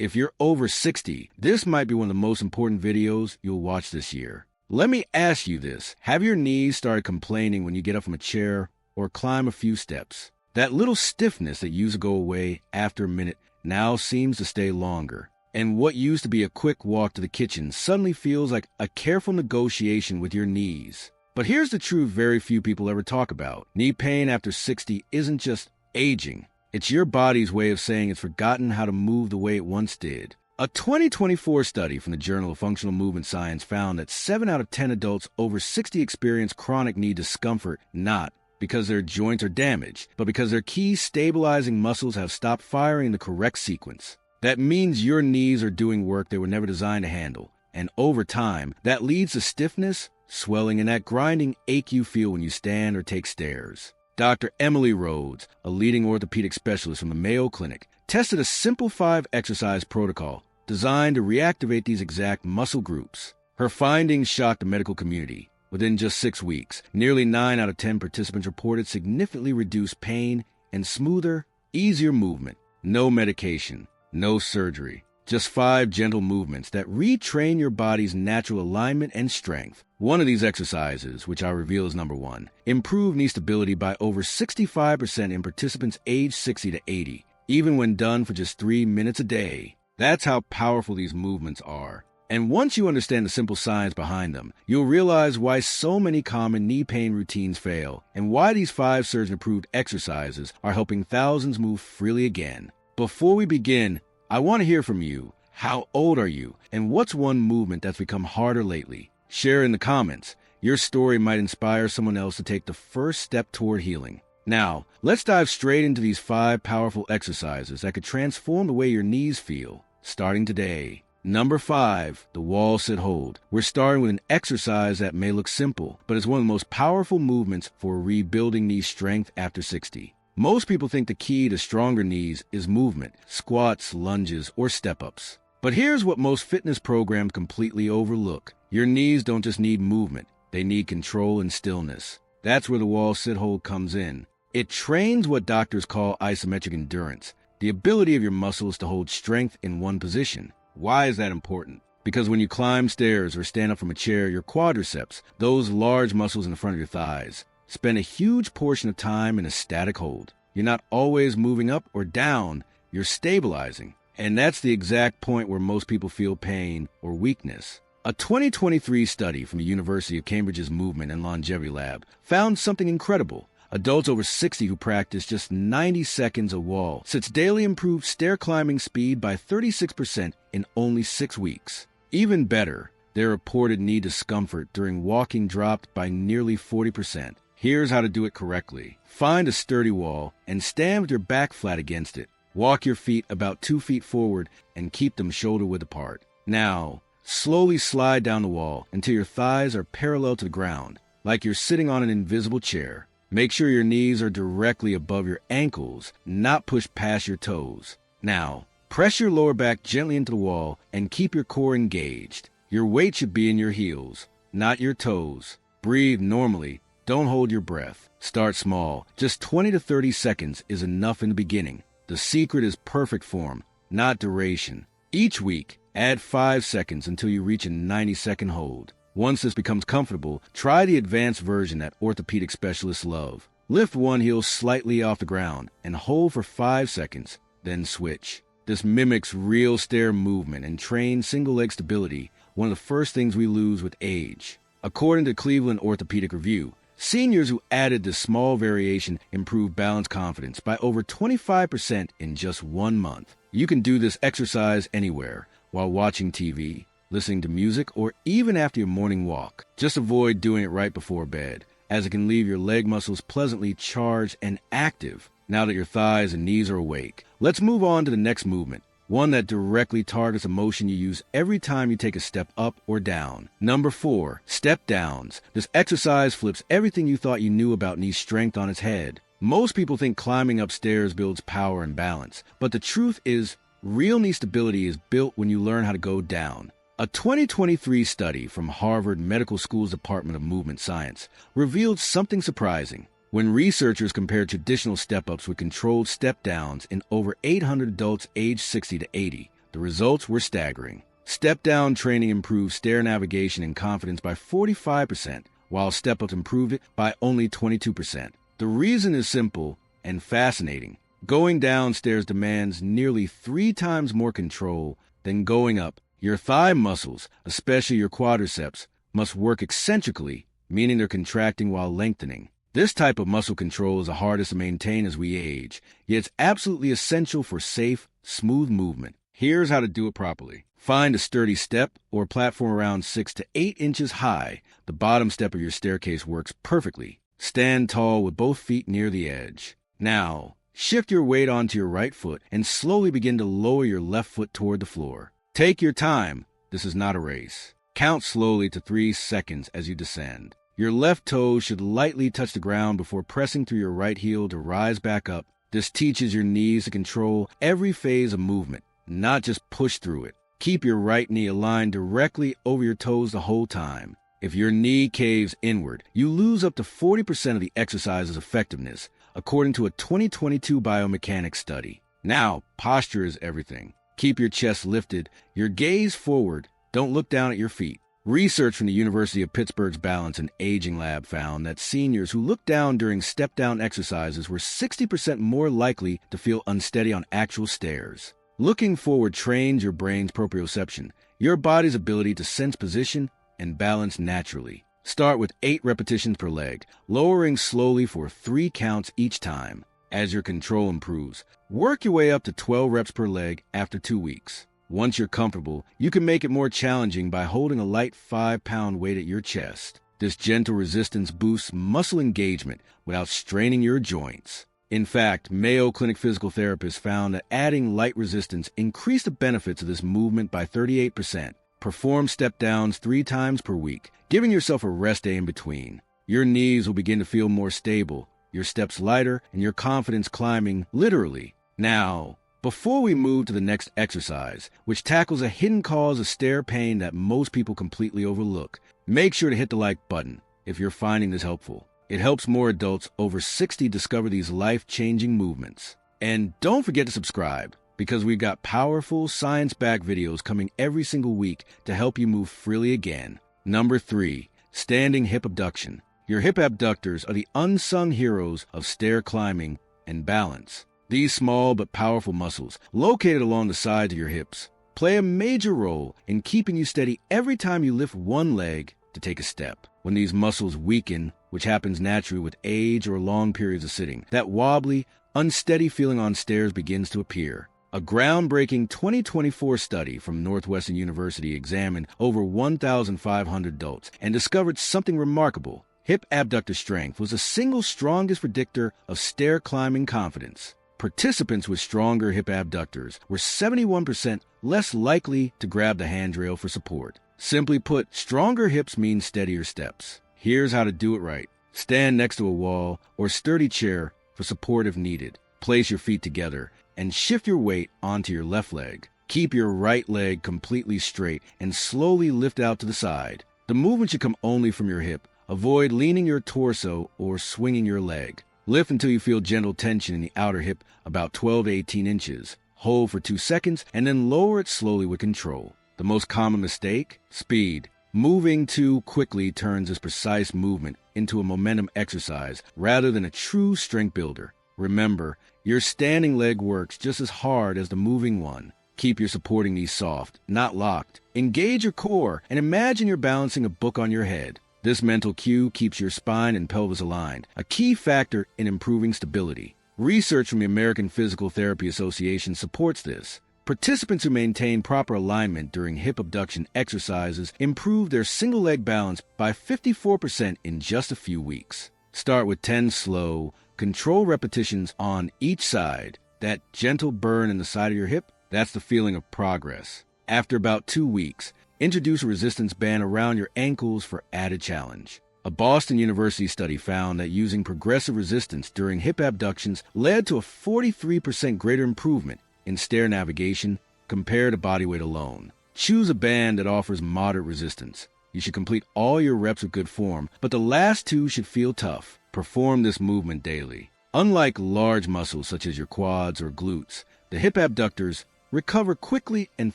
If you're over 60, this might be one of the most important videos you'll watch this year. Let me ask you this. Have your knees started complaining when you get up from a chair or climb a few steps? That little stiffness that used to go away after a minute now seems to stay longer. And what used to be a quick walk to the kitchen suddenly feels like a careful negotiation with your knees. But here's the truth very few people ever talk about. Knee pain after 60 isn't just aging. It's your body's way of saying it's forgotten how to move the way it once did. A 2024 study from the Journal of Functional Movement Science found that 7 out of 10 adults over 60 experience chronic knee discomfort, not because their joints are damaged, but because their key stabilizing muscles have stopped firing in the correct sequence. That means your knees are doing work they were never designed to handle. And over time, that leads to stiffness, swelling, and that grinding ache you feel when you stand or take stairs. Dr. Emily Rhodes, a leading orthopedic specialist from the Mayo Clinic, tested a simple 5-exercise protocol designed to reactivate these exact muscle groups. Her findings shocked the medical community. Within just 6 weeks, nearly 9 out of 10 participants reported significantly reduced pain and smoother, easier movement. No medication, no surgery, just 5 gentle movements that retrain your body's natural alignment and strength. One of these exercises, which I reveal is number 1, improved knee stability by over 65% in participants aged 60 to 80, even when done for just 3 minutes a day. That's how powerful these movements are. And once you understand the simple science behind them, you'll realize why so many common knee pain routines fail, and why these 5 surgeon-approved exercises are helping thousands move freely again. Before we begin, I want to hear from you. How old are you? And what's one movement that's become harder lately? Share in the comments. Your story might inspire someone else to take the first step toward healing. Now, let's dive straight into these 5 powerful exercises that could transform the way your knees feel, starting today. Number 5, the wall sit hold. We're starting with an exercise that may look simple, but is one of the most powerful movements for rebuilding knee strength after 60. Most people think the key to stronger knees is movement, squats, lunges, or step-ups. But here's what most fitness programs completely overlook. Your knees don't just need movement, they need control and stillness. That's where the wall sit hold comes in. It trains what doctors call isometric endurance, the ability of your muscles to hold strength in one position. Why is that important? Because when you climb stairs or stand up from a chair, your quadriceps, those large muscles in the front of your thighs, spend a huge portion of time in a static hold. You're not always moving up or down, you're stabilizing. And that's the exact point where most people feel pain or weakness. A 2023 study from the University of Cambridge's Movement and Longevity Lab found something incredible. Adults over 60 who practice just 90 seconds a wall sits daily improved stair climbing speed by 36% in only 6 weeks. Even better, their reported knee discomfort during walking dropped by nearly 40%. Here's how to do it correctly. Find a sturdy wall and stand with your back flat against it. Walk your feet about 2 feet forward and keep them shoulder-width apart. Now, slowly slide down the wall until your thighs are parallel to the ground, like you're sitting on an invisible chair. Make sure your knees are directly above your ankles, not pushed past your toes. Now, press your lower back gently into the wall and keep your core engaged. Your weight should be in your heels, not your toes. Breathe normally. Don't hold your breath. Start small. Just 20 to 30 seconds is enough in the beginning. The secret is perfect form, not duration. Each week, add 5 seconds until you reach a 90-second hold. Once this becomes comfortable, try the advanced version that orthopedic specialists love. Lift one heel slightly off the ground and hold for 5 seconds, then switch. This mimics real stair movement and trains single leg stability, one of the first things we lose with age. According to Cleveland Orthopedic Review, seniors who added this small variation improved balance confidence by over 25% in just 1 month. You can do this exercise anywhere, while watching TV, listening to music, or even after your morning walk. Just avoid doing it right before bed, as it can leave your leg muscles pleasantly charged and active now that your thighs and knees are awake. Let's move on to the next movement, one that directly targets a motion you use every time you take a step up or down. Number 4, step downs. This exercise flips everything you thought you knew about knee strength on its head. Most people think climbing upstairs builds power and balance, but the truth is, real knee stability is built when you learn how to go down. A 2023 study from Harvard Medical School's Department of Movement Science revealed something surprising. When researchers compared traditional step-ups with controlled step-downs in over 800 adults aged 60 to 80, The results were staggering. Step-down training improved stair navigation and confidence by 45%, while step-ups improved it by only 22%. The reason is simple and fascinating. Going downstairs demands nearly 3 times more control than going up. Your thigh muscles, especially your quadriceps, must work eccentrically, meaning they're contracting while lengthening. This type of muscle control is the hardest to maintain as we age, yet it's absolutely essential for safe, smooth movement. Here's how to do it properly. Find a sturdy step or platform around 6 to 8 inches high. The bottom step of your staircase works perfectly. Stand tall with both feet near the edge. Now, shift your weight onto your right foot and slowly begin to lower your left foot toward the floor. Take your time. This is not a race. Count slowly to 3 seconds as you descend. Your left toe should lightly touch the ground before pressing through your right heel to rise back up. This teaches your knees to control every phase of movement, not just push through it. Keep your right knee aligned directly over your toes the whole time. If your knee caves inward, you lose up to 40% of the exercise's effectiveness, according to a 2022 biomechanics study. Now, posture is everything. Keep your chest lifted, your gaze forward. Don't look down at your feet. Research from the University of Pittsburgh's Balance and Aging Lab found that seniors who looked down during step-down exercises were 60% more likely to feel unsteady on actual stairs. Looking forward trains your brain's proprioception, your body's ability to sense position and balance naturally. Start with 8 repetitions per leg, lowering slowly for 3 counts each time. As your control improves, work your way up to 12 reps per leg after 2 weeks. Once you're comfortable, you can make it more challenging by holding a light 5-pound weight at your chest. This gentle resistance boosts muscle engagement without straining your joints. In fact, Mayo Clinic physical therapists found that adding light resistance increased the benefits of this movement by 38%. Perform step-downs 3 times per week, giving yourself a rest day in between. Your knees will begin to feel more stable, your steps lighter, and your confidence climbing literally. Now, before we move to the next exercise, which tackles a hidden cause of stair pain that most people completely overlook, make sure to hit the like button if you're finding this helpful. It helps more adults over 60 discover these life-changing movements. And don't forget to subscribe, because we've got powerful, science-backed videos coming every single week to help you move freely again. Number 3, standing hip abduction. Your hip abductors are the unsung heroes of stair climbing and balance. These small but powerful muscles, located along the sides of your hips, play a major role in keeping you steady every time you lift one leg to take a step. When these muscles weaken, which happens naturally with age or long periods of sitting, that wobbly, unsteady feeling on stairs begins to appear. A groundbreaking 2024 study from Northwestern University examined over 1,500 adults and discovered something remarkable. Hip abductor strength was the single strongest predictor of stair climbing confidence. Participants with stronger hip abductors were 71% less likely to grab the handrail for support. Simply put, stronger hips mean steadier steps. Here's how to do it right. Stand next to a wall or sturdy chair for support if needed. Place your feet together and shift your weight onto your left leg. Keep your right leg completely straight and slowly lift out to the side. The movement should come only from your hip. Avoid leaning your torso or swinging your leg. Lift until you feel gentle tension in the outer hip, about 12 to 18 inches. Hold for 2 seconds and then lower it slowly with control. The most common mistake? Speed. Moving too quickly turns this precise movement into a momentum exercise rather than a true strength builder. Remember, your standing leg works just as hard as the moving one. Keep your supporting knees soft, not locked. Engage your core and imagine you're balancing a book on your head. This mental cue keeps your spine and pelvis aligned, a key factor in improving stability. Research from the American Physical Therapy Association supports this. Participants who maintain proper alignment during hip abduction exercises improve their single-leg balance by 54% in just a few weeks. Start with 10 slow, controlled repetitions on each side. That gentle burn in the side of your hip, that's the feeling of progress. After about 2 weeks, introduce a resistance band around your ankles for added challenge. A Boston University study found that using progressive resistance during hip abductions led to a 43% greater improvement in stair navigation compared to body weight alone. Choose a band that offers moderate resistance. You should complete all your reps with good form, but the last 2 should feel tough. Perform this movement daily. Unlike large muscles such as your quads or glutes, the hip abductors recover quickly and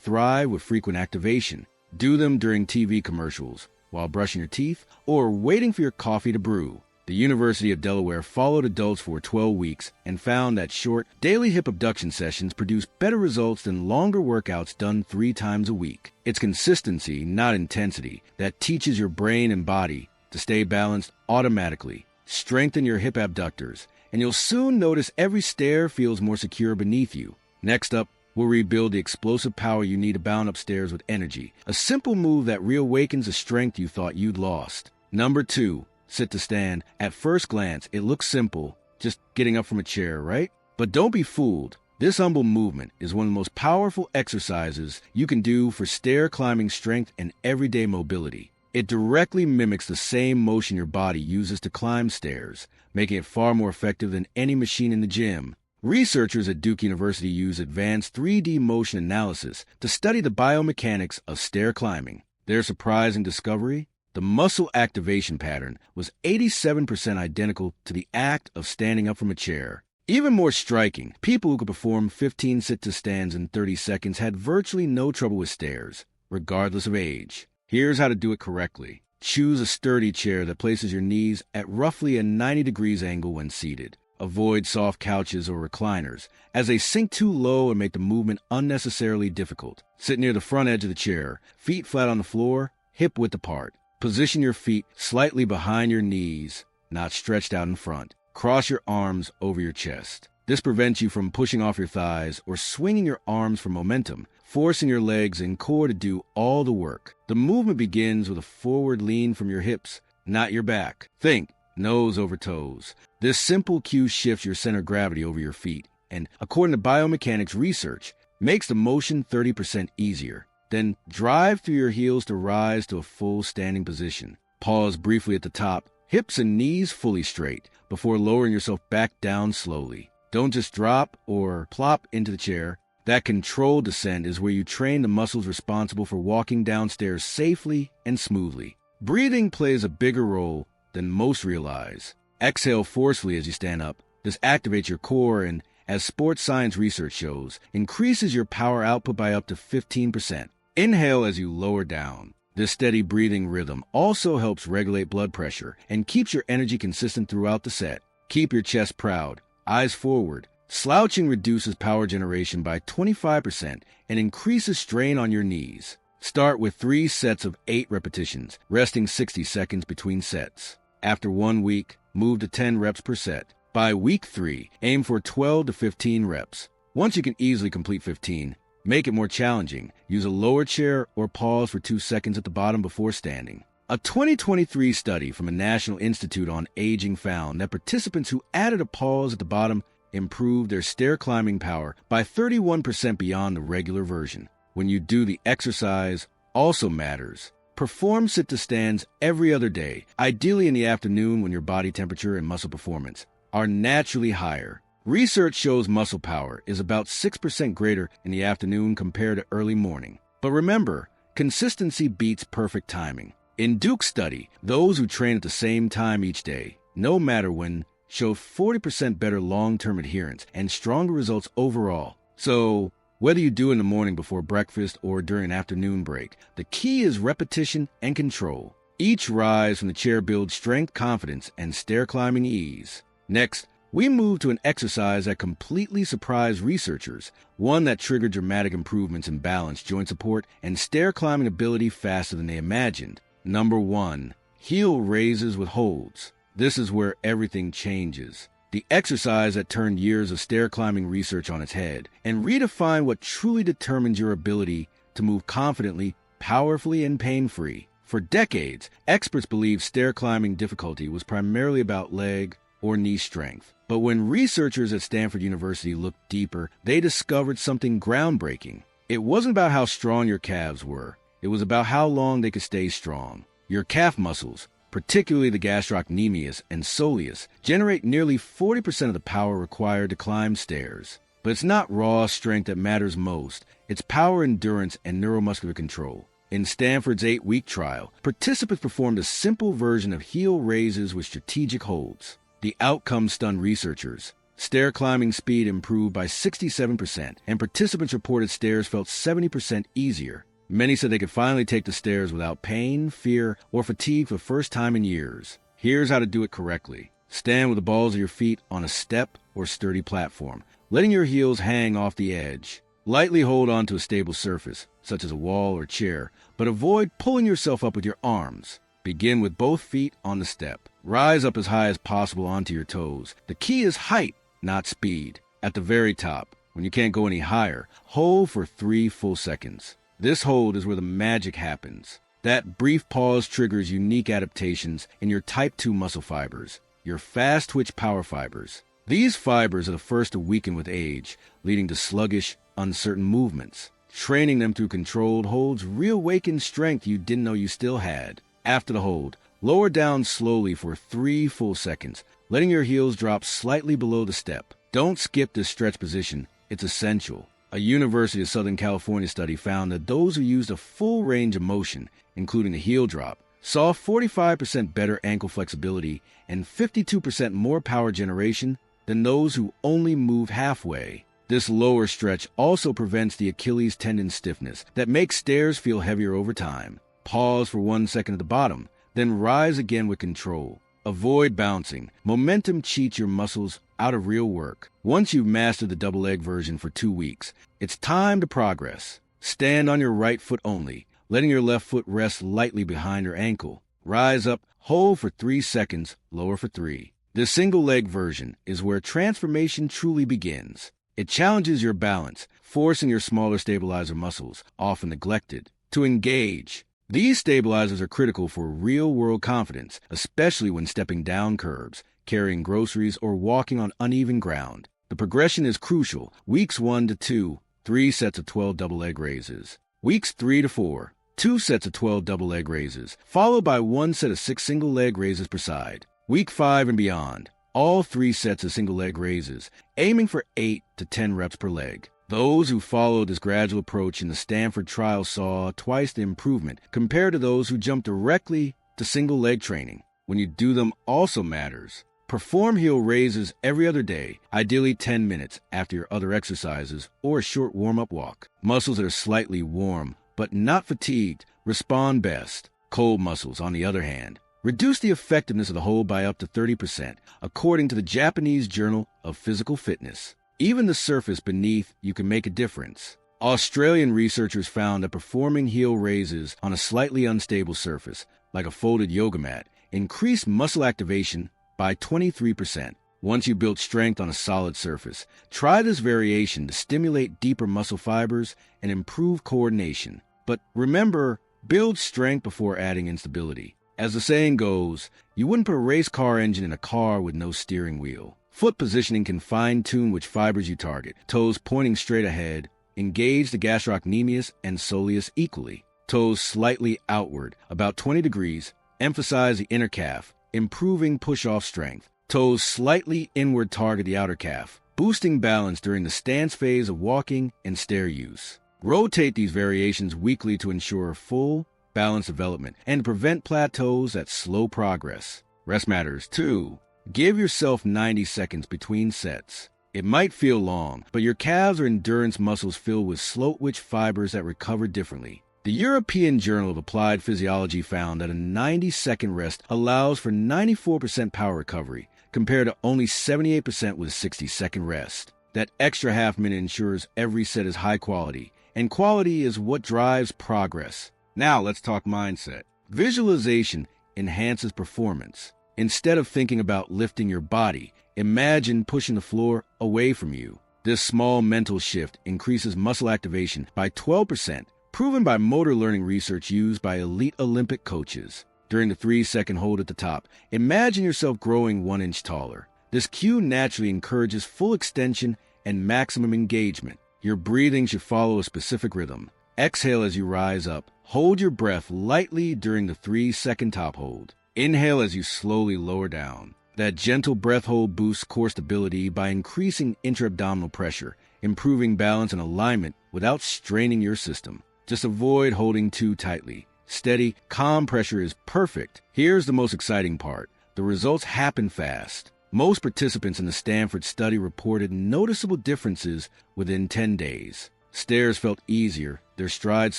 thrive with frequent activation. Do them during TV commercials, while brushing your teeth, or waiting for your coffee to brew. The University of Delaware followed adults for 12 weeks and found that short, daily hip abduction sessions produce better results than longer workouts done 3 times a week. It's consistency, not intensity, that teaches your brain and body to stay balanced automatically. Strengthen your hip abductors, and you'll soon notice every stair feels more secure beneath you. Next up, we'll rebuild the explosive power you need to bound upstairs with energy, a simple move that reawakens the strength you thought you'd lost. Number 2. Sit to stand. At first glance, it looks simple, just getting up from a chair, right? But don't be fooled. This humble movement is one of the most powerful exercises you can do for stair climbing strength and everyday mobility. It directly mimics the same motion your body uses to climb stairs, making it far more effective than any machine in the gym. Researchers at Duke University use advanced 3D motion analysis to study the biomechanics of stair climbing. Their surprising discovery? The muscle activation pattern was 87% identical to the act of standing up from a chair. Even more striking, people who could perform 15 sit-to-stands in 30 seconds had virtually no trouble with stairs, regardless of age. Here's how to do it correctly. Choose a sturdy chair that places your knees at roughly a 90 degrees angle when seated. Avoid soft couches or recliners, as they sink too low and make the movement unnecessarily difficult. Sit near the front edge of the chair, feet flat on the floor, hip width apart. Position your feet slightly behind your knees, not stretched out in front. Cross your arms over your chest. This prevents you from pushing off your thighs or swinging your arms for momentum, forcing your legs and core to do all the work. The movement begins with a forward lean from your hips, not your back. Think nose over toes. This simple cue shifts your center of gravity over your feet, and according to biomechanics research, makes the motion 30% easier. Then drive through your heels to rise to a full standing position. Pause briefly at the top, hips and knees fully straight, before lowering yourself back down slowly. Don't just drop or plop into the chair. That controlled descent is where you train the muscles responsible for walking downstairs safely and smoothly. Breathing plays a bigger role than most realize. Exhale forcefully as you stand up. This activates your core and, as sports science research shows, increases your power output by up to 15%. Inhale as you lower down. This steady breathing rhythm also helps regulate blood pressure and keeps your energy consistent throughout the set. Keep your chest proud, eyes forward. Slouching reduces power generation by 25% and increases strain on your knees. Start with 3 sets of 8 repetitions, resting 60 seconds between sets. After 1 week, move to 10 reps per set. By week 3, aim for 12 to 15 reps. Once you can easily complete 15, make it more challenging. Use a lower chair or pause for 2 seconds at the bottom before standing. A 2023 study from the National Institute on Aging found that participants who added a pause at the bottom improved their stair climbing power by 31% beyond the regular version. When you do the exercise also matters. Perform sit-to-stands every other day, ideally in the afternoon when your body temperature and muscle performance are naturally higher. Research shows muscle power is about 6% greater in the afternoon compared to early morning. But remember, consistency beats perfect timing. In Duke's study, those who train at the same time each day, no matter when, show 40% better long-term adherence and stronger results overall. So, whether you do in the morning before breakfast or during an afternoon break, the key is repetition and control. Each rise from the chair builds strength, confidence, and stair climbing ease. Next, we move to an exercise that completely surprised researchers, one that triggered dramatic improvements in balance, joint support, and stair climbing ability faster than they imagined. Number 1. Heel raises with holds. This is where everything changes. The exercise that turned years of stair climbing research on its head and redefined what truly determines your ability to move confidently, powerfully, and pain-free. For decades, experts believed stair climbing difficulty was primarily about leg or knee strength. But when researchers at Stanford University looked deeper, they discovered something groundbreaking. It wasn't about how strong your calves were. It was about how long they could stay strong. Your calf muscles, particularly the gastrocnemius and soleus, generate nearly 40% of the power required to climb stairs. But it's not raw strength that matters most. It's power, endurance, and neuromuscular control. In Stanford's 8-week trial, participants performed a simple version of heel raises with strategic holds. The outcome stunned researchers. Stair climbing speed improved by 67%, and participants reported stairs felt 70% easier. Many said they could finally take the stairs without pain, fear, or fatigue for the first time in years. Here's how to do it correctly. Stand with the balls of your feet on a step or sturdy platform, letting your heels hang off the edge. Lightly hold onto a stable surface, such as a wall or chair, but avoid pulling yourself up with your arms. Begin with both feet on the step. Rise up as high as possible onto your toes. The key is height, not speed. At the very top, when you can't go any higher, hold for 3 full seconds. This hold is where the magic happens. That brief pause triggers unique adaptations in your type 2 muscle fibers, your fast-twitch power fibers. These fibers are the first to weaken with age, leading to sluggish, uncertain movements. Training them through controlled holds reawakens strength you didn't know you still had. After the hold, lower down slowly for 3 full seconds, letting your heels drop slightly below the step. Don't skip this stretch position. It's essential. A University of Southern California study found that those who used a full range of motion, including a heel drop, saw 45% better ankle flexibility and 52% more power generation than those who only move halfway. This lower stretch also prevents the Achilles tendon stiffness that makes stairs feel heavier over time. Pause for 1 second at the bottom, then rise again with control. Avoid bouncing. Momentum cheats your muscles out of real work. Once you've mastered the double leg version for 2 weeks, it's time to progress. Stand on your right foot only, letting your left foot rest lightly behind your ankle. Rise up, hold for 3 seconds, lower for 3. This single leg version is where transformation truly begins. It challenges your balance, forcing your smaller stabilizer muscles, often neglected, to engage. These stabilizers are critical for real-world confidence, especially when stepping down curbs, carrying groceries, or walking on uneven ground. The progression is crucial. Weeks 1 to 2, 3 sets of 12 double leg raises. Weeks 3 to 4, 2 sets of 12 double leg raises, followed by 1 set of 6 single leg raises per side. Week 5 and beyond, all 3 sets of single leg raises, aiming for 8 to 10 reps per leg. Those who followed this gradual approach in the Stanford trial saw twice the improvement compared to those who jumped directly to single leg training. When you do them also matters. Perform heel raises every other day, ideally 10 minutes after your other exercises or a short warm-up walk. Muscles that are slightly warm but not fatigued respond best. Cold muscles, on the other hand, reduce the effectiveness of the hold by up to 30%, according to the Japanese Journal of Physical Fitness. Even the surface beneath you can make a difference. Australian researchers found that performing heel raises on a slightly unstable surface, like a folded yoga mat, increased muscle activation by 23%. Once you build strength on a solid surface, try this variation to stimulate deeper muscle fibers and improve coordination. But remember, build strength before adding instability. As the saying goes, you wouldn't put a race car engine in a car with no steering wheel. Foot positioning can fine-tune which fibers you target. Toes pointing straight ahead. Engage the gastrocnemius and soleus equally. Toes slightly outward, about 20 degrees. Emphasize the inner calf, improving push-off strength. Toes slightly inward target the outer calf, boosting balance during the stance phase of walking and stair use. Rotate these variations weekly to ensure full, balanced development and to prevent plateaus that slow progress. Rest matters too. Give yourself 90 seconds between sets. It might feel long, but your calves are endurance muscles filled with slow-twitch fibers that recover differently. The European Journal of Applied Physiology found that a 90-second rest allows for 94% power recovery, compared to only 78% with a 60-second rest. That extra half-minute ensures every set is high quality, and quality is what drives progress. Now let's talk mindset. Visualization enhances performance. Instead of thinking about lifting your body, imagine pushing the floor away from you. This small mental shift increases muscle activation by 12%, proven by motor learning research used by elite Olympic coaches. During the 3-second hold at the top, imagine yourself growing 1 inch taller. This cue naturally encourages full extension and maximum engagement. Your breathing should follow a specific rhythm. Exhale as you rise up. Hold your breath lightly during the 3-second top hold. Inhale as you slowly lower down. That gentle breath hold boosts core stability by increasing intra-abdominal pressure, improving balance and alignment without straining your system. Just avoid holding too tightly. Steady, calm pressure is perfect. Here's the most exciting part. The results happen fast. Most participants in the Stanford study reported noticeable differences within 10 days. Stairs felt easier, their strides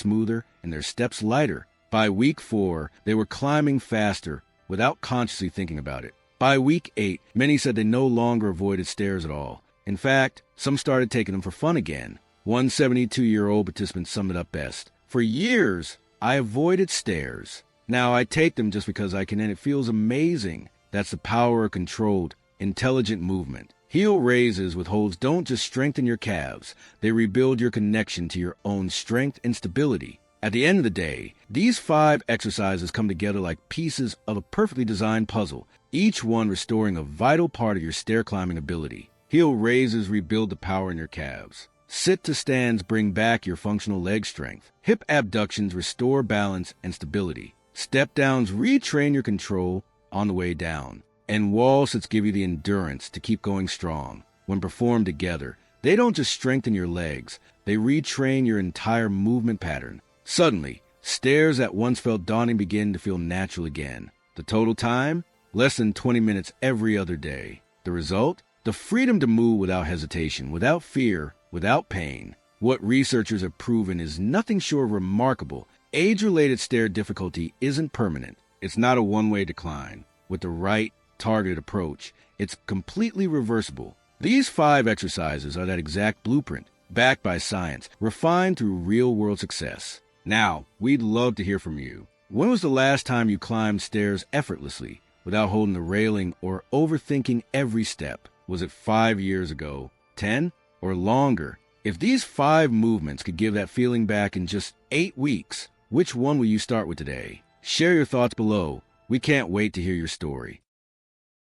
smoother, and their steps lighter. By week 4, they were climbing faster without consciously thinking about it. By week 8, many said they no longer avoided stairs at all. In fact, some started taking them for fun again. One 72-year-old participant summed it up best. "For years, I avoided stairs. Now I take them just because I can, and it feels amazing." That's the power of controlled, intelligent movement. Heel raises with holds don't just strengthen your calves, they rebuild your connection to your own strength and stability. At the end of the day, these 5 exercises come together like pieces of a perfectly designed puzzle, each one restoring a vital part of your stair climbing ability. Heel raises rebuild the power in your calves. Sit to stands bring back your functional leg strength. Hip abductions restore balance and stability. Step downs retrain your control on the way down. And wall sits give you the endurance to keep going strong. When performed together, they don't just strengthen your legs, they retrain your entire movement pattern. Suddenly, stairs that once felt daunting begin to feel natural again. The total time? Less than 20 minutes every other day. The result? The freedom to move without hesitation, without fear, without pain. What researchers have proven is nothing short of remarkable. Age-related stair difficulty isn't permanent. It's not a one-way decline. With the right, targeted approach, it's completely reversible. These 5 exercises are that exact blueprint, backed by science, refined through real-world success. Now, we'd love to hear from you. When was the last time you climbed stairs effortlessly, without holding the railing or overthinking every step? Was it 5 years ago, 10, or longer? If these 5 movements could give that feeling back in just 8 weeks, which one will you start with today? Share your thoughts below. We can't wait to hear your story.